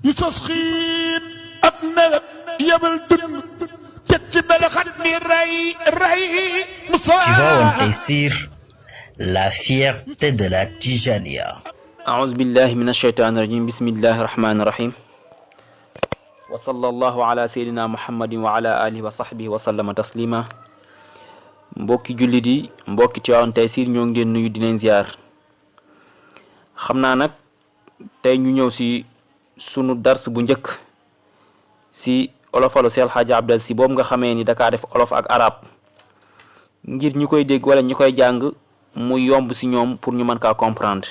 يسخين أبنى يبل دن تتبل خدني ري Tivaouane Tayssir, la fierté de la Tijania. أعوذ بالله من الشيطان الرجيم بسم الله الرحمن الرحيم وصلى الله على سيدنا محمد وعلى آله وصحبه وسلم تسليما mbokki jullit yi mbokki Tivaouane Tayssir ñoo ngi leen nuyu di leen ziar xam naa nag tey ñu ñëw si sunu dars bu njëkk si olofalu Seex Alxaaji Abdou Aziz Sy boobu nga xamee ni dakaa def olof ak arab ngir ñi koy dégg wala ñi koy jàng mu yomb si ñoom pour ñu mën kaa comprendre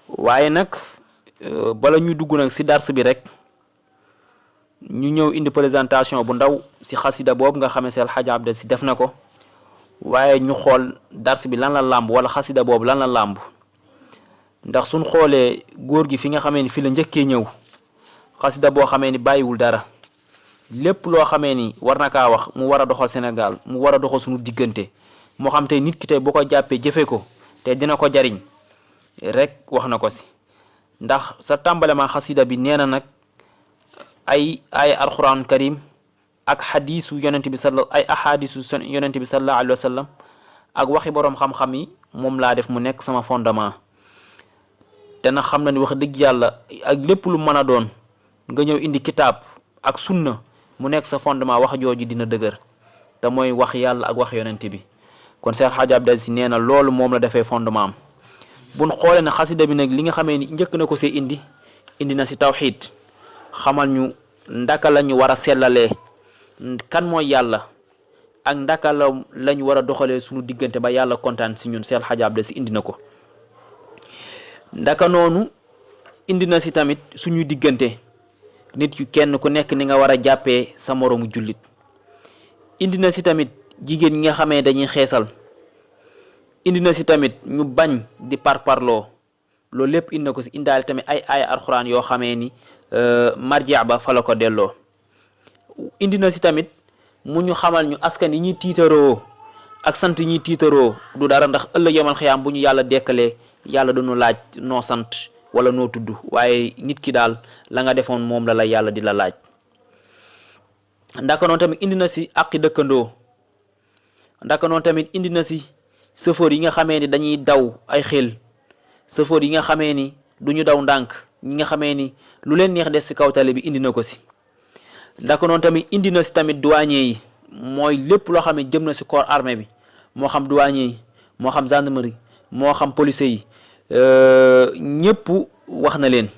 waaye nag bala ñuy dugg nag si dars bi rek ñu ñëw indi présentation bu ndaw si xasida boobu nga xamee Seex Alxaaji Abdou Aziz Sy def na ko waaye ñu xool dars bi lan la làmb wala xasida boobu lan la làmb ndax suñ xoolee góor gi fi nga xamee ni fi la njëkkee ñëw xasida boo xamee ni bàyyiwul dara lépp loo xamee ni war na kaa wax mu war a doxal Sénégal mu war a doxal suñu diggante moo xam tey nit ki tey boo ko jàppee jëfe ko te dina ko jariñ rek wax na ko si ndax sa tàmbalema xasida bi nee na nag ay alquran karim ak xadisu yonent bi ay ahadisu yonent bi sallallahu alayhi wa sallam ak waxi boroom xam-xam yi moom laa def mu nekk sama fondement te nag xam na ni wax dëgg yàlla ak lépp lu mën a doon nga ñëw indi kitaab ak sunna mu nekk sa fondement wax jooju dina dëgër te mooy wax yàlla ak wax yonent bi kon Seex Alxaaji Abdou Aziz Sy nee na loolu moom la defee fondement am buñ xoolee ne xasida bi nag li nga xamee ni njëkk na ko see indi na si tawxiid xamal ñu ndaka la ñu war a sellalee kan mooy yàlla ak ndaka la ñu war a doxalee suñu diggante ba yàlla kontaan si ñun Seex Alxaaji Abdou Aziz Sy indi na ko ndaka noonu indi na si tamit suñuy diggante nit yu kenn ku nekk ni nga war a jàppee sa moroomu jullit indi na si tamit jigéen ñi nga xamee dañuy xeesal indi na si tamit ñu bañ di parparloo loolu lépp indi na ko si indaale tamit ay alxuraan yoo xamee ni marjia ba fa la ko delloo indi na si tamit mu ñu xamal ñu askan yi ñuy tiitaroo ak sant yi ñuy tiitaroo du dara ndax ëllëg yomal xiyaam bu ñu yàlla dekkalee yàlla dañu laaj noo sant wala noo tudd waaye nit ki daal la nga defoon moom la yàlla di la laaj ndaka noonu tamit indi na si àqi dëkkandoo ndaka noonu tamit indi na si sëfoor yi nga xamee ni dañuy daw ay xel sëfoor yi nga xamee ni duñu daw ndànk ñi nga xamee ni lu leen neex des si kaw tali bi indi na ko si ndaka noonu tamit indi na si tamit douanier yi mooy lépp loo xam ne jëm na si corps armée bi moo xam douanier yi moo xam gendarmerie moo xam policier yi ñëpp wax na leen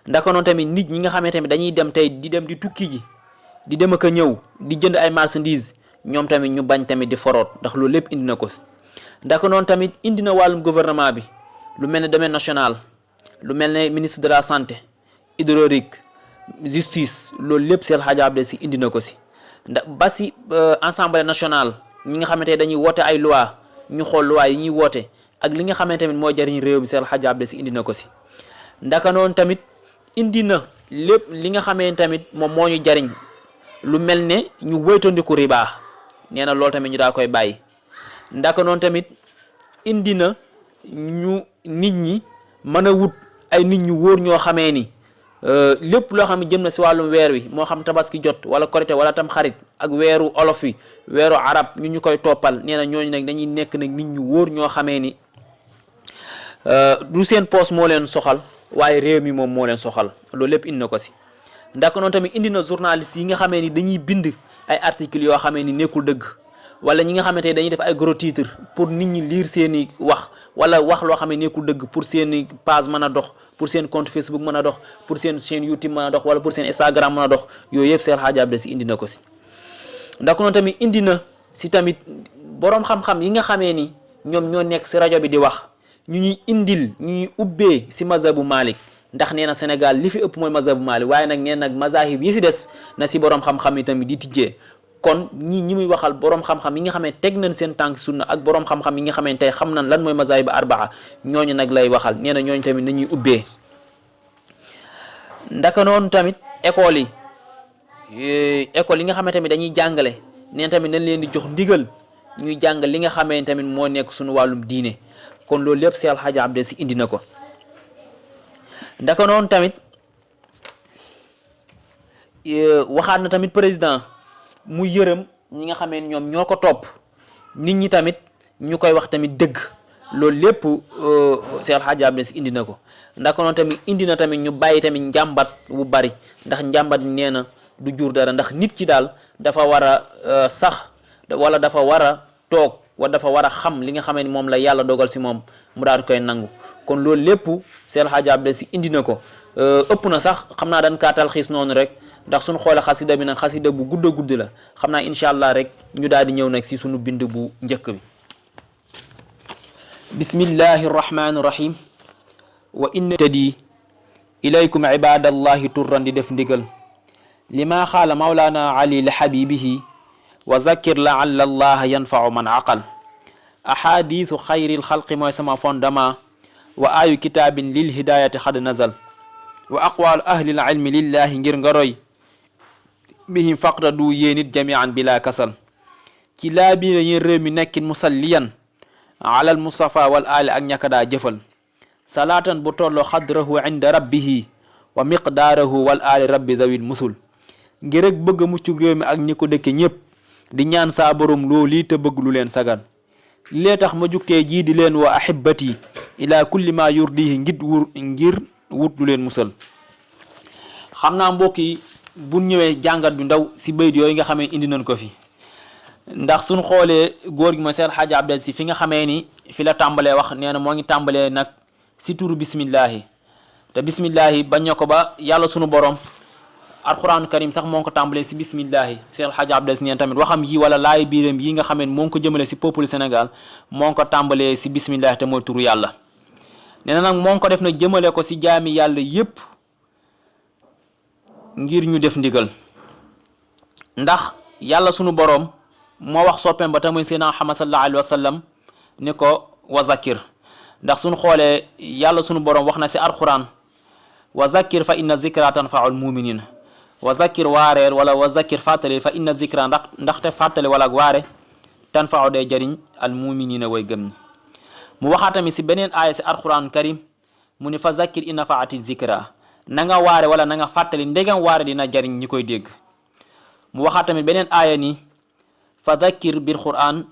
ndaka noonu tamit nit ñi nga xamee tamit dañuy dem tey di dem di tukki ji di dem ak a ñëw di jënd ay marchandises ñoom tamit ñu bañ tamit di foroot ndax loolu lépp indi na ko si ndaka noonu tamit indi na wàllum gouvernement bi lu mel ne domaine national lu mel ne ministre de la santé hydraulique justice loolu lépp Seex Alxaaji Abdou Aziz Sy indi na ko si ndax ba si assemblée nationale ñi nga xamante dañuy woote ay loi ñu xool loi yi ñuy woote ak li nga xamante tamit moo jariñ réew mi Seex Alxaaji Abdou Aziz Sy indi na ko si ndaka noonu tamit indi na lépp li nga xamee tamit moom moo ñu jariñ lu mel ne ñu wéytandiku riba nee na loolu tamit ñu daa koy bàyyi ndaka noonu tamit indi na ñu nit ñi mën a wut ay nit ñu wóor ñoo xamee ni lépp loo xam ne jëm na si wàllum weer wi moo xam tabaski jot wala korite wala tam xarit ak weeru olof wi weeru arab ñu koy toppal nee na ñooñu nag dañuy nekk nag nit ñu wóor ñoo xamee ni du seen poos moo leen soxal waaye réew mi moom moo leen soxal loolu lépp indi na ko si ndaka noonu tamit indi na journaliste yi nga xamee ni dañuy bind ay articles yoo xamee ni nekkul dëgg wala ñi nga xamante ne dañuy def ay gros titres pour nit ñi lire seeni wax wala wax loo xam ne nekkul dëgg pour seeni page mën a dox pour seen compte Facebook mën a dox pour seen chaîne YouTube mën a dox wala pour seen Instagram mën a dox yooyu yëpp Seex Alxaaji Abdou Aziz Sy indi na ko si ndaka noonu tamit indi na si tamit boroom xam-xam yi nga xamee ni ñoom ñoo nekk si rajo bi di wax ñu ñuy indil ñu ñuy ubbee si mazhabu Malik ndax nee na Sénégal li fi ëpp mooy mazhabu Malik waaye nag nee nag mazahib yi si des na si boroom xam-xam yi tamit di tijjee kon ñi muy waxal boroom xam-xam yi nga xam ne teg nañ seen tànk sunna ak boroom xam-xam yi nga xam ne tey xam nañ lan mooy mazahib arbaa ñooñu nag lay waxal nee na ñooñu tamit nañuy ubbee ndaka noonu tamit école yi nga xam ne tamit dañuy jàngale nee na tamit nañ leen di jox ndigal ñuy jàngal li nga xamee tamit moo nekk suñu wàllum diine kon loolu lépp Seex Alxaaji Abdou Aziz Sy indi na ko ndaka noonu tamit waxaat na tamit président mu yërëm ñi nga xamee ñoom ñoo ko topp nit ñi tamit ñu koy wax tamit dëgg loolu lépp Cheikh El Hadji Abdou Aziz indi na ko ndax noonu tamit indi na tamit ñu bàyyi tamit njàmbat bu bari ndax njàmbat nee na du jur dara ndax nit ki daal dafa war a sax wala dafa war a toog wala dafa war a xam li nga xamee ni moom la yàlla dogal si moom mu daal koy nangu kon loolu lépp Cheikh El Hadji Abdou Aziz indi na ko ëpp na sax xam naa dañ kaa talxiis noonu rek ndax suñu xoolee xasida bi nag xasida bu gudd a gudd la xam naa incha allah rek ñu daal di ñëw nag si suñu bind bu njëkk bi bismillahi rahmani rahim wa inna tadi ilaykum ibadallahi turran di def ndigal lima xaala mawlana ali li habibihi wa zakir laalla allaha yanfau man aqal ahadithu xayril xalqi mooy sama fondement wa ayu kitabin lil hidayati xad nazal wa aqwalu ahlil ilmi lillahi ngir nga roy bihim faqradu yéenit jamian bila kasal ci laa biire yéen réew mi nekkin musalliyan alal mustafa wal ali ak ñaka daa jëfal salaatan bu tolloo xadrahu inda rabbihi wa miqdaarahu wal ali rabbi zawil musul ngir rek bëgg a muccu réew mi ak ñi ko dëkke ñépp di ñaan saa borom loolu te bëgg lu leen sagal lee tax ma jugtee jii di leen wa ahibati ila kulli ma yurdihi ngir wut lu leen musal xam naa mbokk yi bu ñëwee jàngat bi ndaw si bayit yooyu nga xamee indi nañ ko fi ndax suñ xoolee góor gi mooy Cheikh El Hadji Abdou Aziz fi nga xamee ni fi la tàmbalee wax nee na moo ngi tàmbalee nag si turu bismillahi te bismillahi bañ ko ba yàlla sunu borom alquran karim sax moo ngi ko tàmbalee si bismillahi Cheikh El Hadji Abdou Aziz neen tamit waxam yi wala laay biiram yi nga xamee moo ngi ko jëmale si peuple Sénégal moo ngi ko tàmbalee si bismillahi te mooy turu yàlla nee na nag moo ngi ko def nag jëmale ko si jaami yàlla yépp ngir ñu def ndigal ndax yàlla sunu boroom moo wax soppeem ba tamuy seydina Muhammad sallallahu alayhi wa sallam ni ko wa zakir ndax suñu xoolee yàlla sunu boroom wax na si alquran wa zakir fa inna zikra tanfaul muminin wa zakir waareer wala wa zakir fàttali fa inna zikra ndaxte fàttali wala ak waare tanfau day jëriñ al muminina way gëm ñi mu waxaa tamit si beneen aaya si alquran karim mu ni fa zakir in nafaati zikra na nga waare wala na nga fàttali ndegam waare dina jariñ ñi koy dégg mu waxaa tamit beneen aaya ni fa zakkir bil quran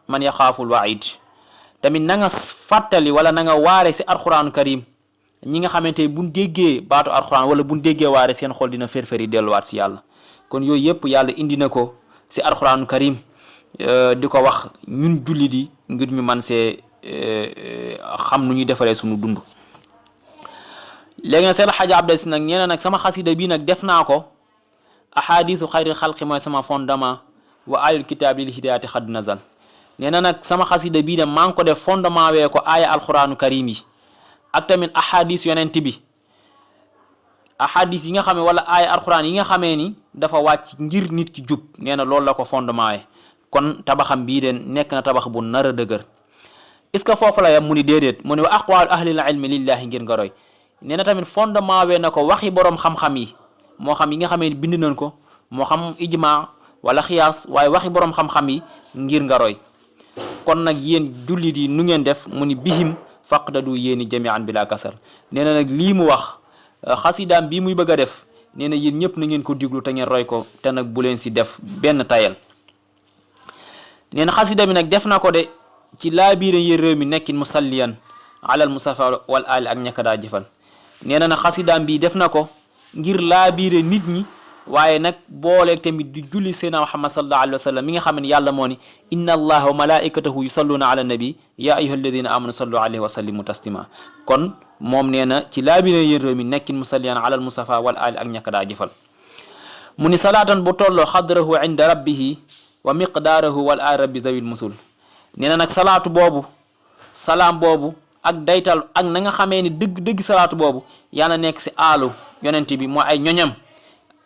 man yaxaaful waid tamit na nga fàttali wala na nga waare si alquran karim ñi nga xamante buñ déggee baatu alquran wala buñ déggee waare seen xol dina ferferi delluwaat si yàlla kon yooyu yëpp yàlla indi na ko si alquran karim di ko wax ñun jullit yi ngir ñu man see xam nu ñuy defaree suñu dund léegi nag Cheikh El Hadji Abdou Aziz nag ñee na nag sama xasida bii nag def naa ko ahadisu xayril xalqi mooy sama fondement wa ayul kitaab lil hidaayati xad nazal nee na nag sama xasida bii de maa ngi ko def fondement wee ko aaya alquranu karim yi ak tamit ahadis yonent bi ahadis yi nga xamee wala aaya alquran yi nga xamee ni dafa wàcc ngir nit ki jub nee na loolu la ko fondement wee kon tabaxam bii de nekk na tabax bu nar a dëgër est-ce que foofu la yam mu ni déedéet mu ni wa aqwalu ahlil ilmi lillahi ngir nga roy nee na tamit fondement wee na ko waxi boroom xam-xam yi moo xam yi nga xamee bind nañ ko moo xam ijma wala xiyaas waaye waxi boroom xam-xam yi ngir nga roy kon nag yéen jullit yi nu ngeen def mu ni bihim faqdadu yéeni jamian bila kasar nee na nag lii mu wax xasidaam bii muy bëgg a def nee na yéen ñëpp na ngeen ko diglu te ngeen roy ko te nag bu leen si def benn tayal nee na xasida bi nag def na ko de ci laabiire yéen réew mi nekkin musalliyan alal mustafa wal ali ak ñaka daa jëfal nee na nag xasidaam bii def na ko ngir laabiire nit ñi waaye nag booleeg tamit di julli seydina Muhammad sallallahu alayhi wa sallam mi nga xam ne yàlla moo ni inna allaha wa malaikatahu yusalluna ala nabi ya ayyuha alladina amanu sallu alayhi wa sallimu taslima kon moom nee na ci laabire yéen réew mi nekkin musalliyan alal mustafa wal ali ak ñaka daa jëfal mu ni salaatan bu tolloo xadrahu inda rabbihi wa miqdaarahu wal ali rabbi zawil musul nee na nag salaatu boobu salaam boobu ak daytal ak na nga xamee ni dëgg salaatu boobu yàlla nekk si aalu yonent bi moo ay ñoñam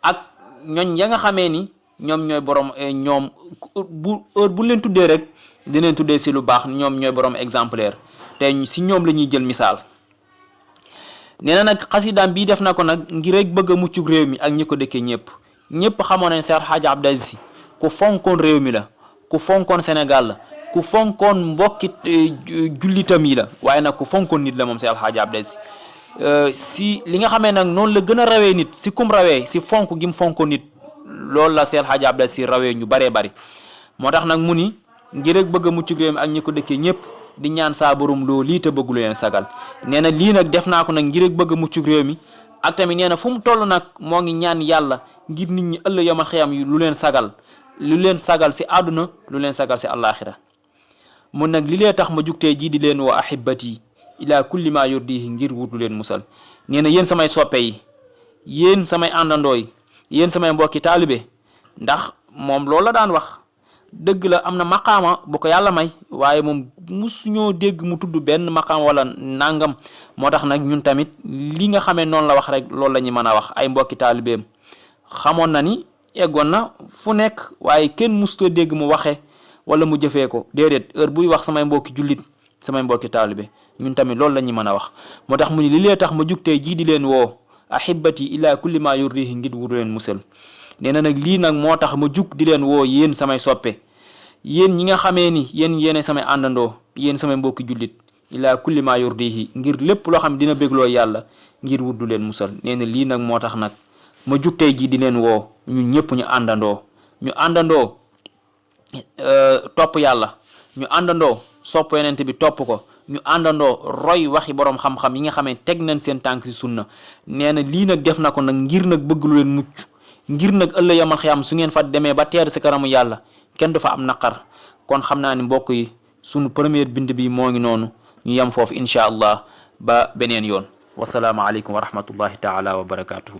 ak ñoñ ya nga xamee ni ñoom ñooy borom ñoom bu heure bu leen tuddee rek dineen tuddee si lu baax ñoom ñooy borom exemplaire te si ñoom la ñuy jël misaal nee na nag xasidaam bii def na ko nag ngir rek bëgg a muccug réew mi ak ñi ko dëkkee ñëpp xamoon nañ Cheikh El Hadji Abdou Aziz ku fonkoon réew mi la ku fonkoon Sénégal la ku fonkoon mbokki jullitam yi la waaye nag ku fonkoon nit la moom Cheikh El Hadji Abdou Aziz si li nga xamee nag noonu la gën a rawee nit si kum rawee si fonk gim fonk nit loolu la Seex Haaji Abdou Aziz rawee ñu baree bari moo tax nag mu ni ngir rek bëgg a mucc réew mi ak ñi ko dëkkee ñëpp di ñaan saa borom loo lii te bëgg lu leen sagal nee na lii nag def naa ko nag ngir rek bëgg a mucc réew mi ak tamit nee na fu mu toll nag moo ngi ñaan yàlla ngir nit ñi ëllëg yomal xiyam yu lu leen sagal si àdduna lu leen sagal si àllaaxira mun nag li lee tax ma jugtee jii di leen woo ahibati ila kulli ma yurdihi ngir wut lu leen musal nee na yéen samay soppe yi yéen samay àndandoo yi yéen samay mbokki taalibe ndax moom loolu la daan wax dëgg la am na maqaama bu ko yàlla may waaye moom musuñoo dégg mu tudd benn maqaama wala nangam moo tax nag ñun tamit li nga xamee noonu la wax rek loolu la ñu mën a wax ay mbokki taalibeem xamoon na ni eggoon na fu nekk waaye kenn mustoo dégg mu waxe wala mu jëfee ko déedéet heure buy wax samay mbokki jullit samay mbokki taalibe ñun tamit loolu la ñu mën a wax moo tax mu ni li lee tax ma jugtee jii di leen woo ahibati ila kulli ma yurdihi ngir wut leen musal nee na nag lii nag moo tax ma jug di leen woo yéen samay soppe yéen ñi nga xamee ni yéen samay àndandoo yéen samay mbokki jullit ila kulli ma yurdihi ngir lépp loo xam dina bégloo yàlla ngir wut leen musal nee na lii nag moo tax nag ma jug tey jii di leen woo ñun ñëpp ñu àndandoo topp yàlla ñu àndandoo sopp yonent bi topp ko ñu àndandoo roy waxi borom xam-xam yi nga xamee teg nañ seen tànk si sunna nee na lii nag def na ko nag ngir nag bëgg lu leen mucc ngir nag ëllëg yamal xiyam su ngeen fa demee ba teer si kanamu yàlla kenn du fa am naqar kon xam naa ni mbokk yi sunu première bind bi moo ngi noonu ñu yem foofu incha allah ba beneen yoon wasalaamu aleykum wa rahmatullahi taala wa barakatuhu